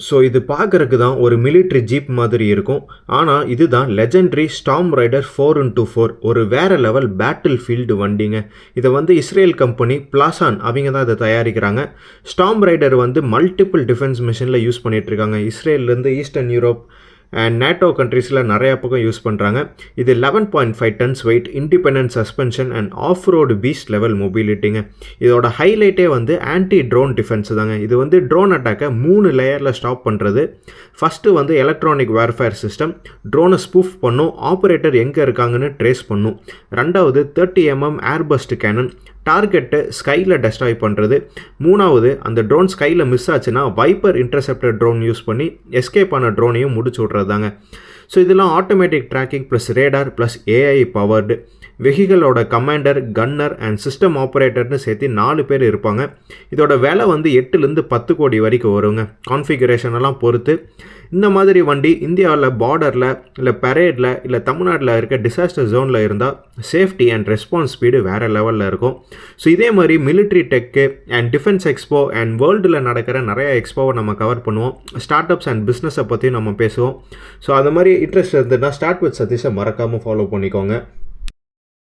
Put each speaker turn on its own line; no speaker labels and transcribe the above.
So இது பார்க்கறக்கு தான் ஒரு மிலிட்ரி ஜீப் மாதிரி இருக்கும். ஆனால் இதுதான் லெஜெண்டரி ஸ்டார்ம் ரைடர் 4x4 ஒரு வேற லெவல் பேட்டில் ஃபீல்டு வண்டிங்க. இதை வந்து இஸ்ரேல் கம்பெனி பிளாசான் அவங்க தான் இதை தயாரிக்கிறாங்க. ஸ்டார்ம் ரைடர் வந்து மல்டிபிள் டிஃபென்ஸ் மிஷனில் யூஸ் பண்ணிட்டு இருக்காங்க. இஸ்ரேல்லேருந்து ஈஸ்டர்ன் யூரோப் அண்ட் நேட்டோ கண்ட்ரீஸில் நிறையா பக்கம் யூஸ் பண்ணுறாங்க. இது 11.5 tons weight, independent suspension and off road beast level மொபிலிட்டிங்க. இதோட ஹைலைட்டே வந்து ஆன்டி ட்ரோன் டிஃபென்ஸ் தாங்க. இது வந்து ட்ரோன் அட்டாக்கை 3 லேயரில் ஸ்டாப் பண்ணுறது. ஃபஸ்ட்டு வந்து எலக்ட்ரானிக் வார்ஃபேர் சிஸ்டம் ட்ரோனை ஸ்பூஃப் பண்ணும், ஆப்ரேட்டர் எங்கே இருக்காங்கன்னு ட்ரேஸ் பண்ணும். ரெண்டாவது 30mm ஏர்பஸ்ட் கேனன் டார்கெட்டை ஸ்கையில் டெஸ்ட்ராய் பண்ணுறது. மூணாவது அந்த ட்ரோன் ஸ்கையில் மிஸ் ஆச்சுன்னா வைப்பர் இன்டர்செப்டர் ட்ரோன் யூஸ் பண்ணி எஸ்கேப் ஆன ட்ரோனையும் முடிச்சு விட்றது தாங்க. ஸோ இதெல்லாம் automatic tracking plus radar plus AI powered. வெஹிகளோட கமாண்டர், கன்னர் அண்ட் சிஸ்டம் ஆப்ரேட்டர்னு சேர்த்து 4 பேர் இருப்பாங்க. இதோட விலை வந்து 8லேருந்து 10 கோடி வரைக்கும் வருங்க, கான்ஃபிகரேஷன் எல்லாம் பொறுத்து. இந்த மாதிரி வண்டி இந்தியாவில் பார்டரில் இல்லை பரேடில் இல்லை தமிழ்நாட்டில் இருக்க டிசாஸ்டர் ஜோனில் இருந்தால் சேஃப்டி அண்ட் ரெஸ்பான்ஸ் ஸ்பீடு வேறு லெவலில் இருக்கும். ஸோ இதே மாதிரி military tech and defence expo and வேர்ல்டில் நடக்கிற நிறைய எக்ஸ்போவை நம்ம கவர் பண்ணுவோம். ஸ்டார்ட் அப்ஸ் அண்ட் பிஸ்னஸை பற்றியும் நம்ம பேசுவோம். ஸோ அது மாதிரி இன்ட்ரெஸ்ட் இருந்ததுன்னா ஸ்டார்ட் வித் சதீஷை மறக்காமல் ஃபாலோ பண்ணிக்கோங்க.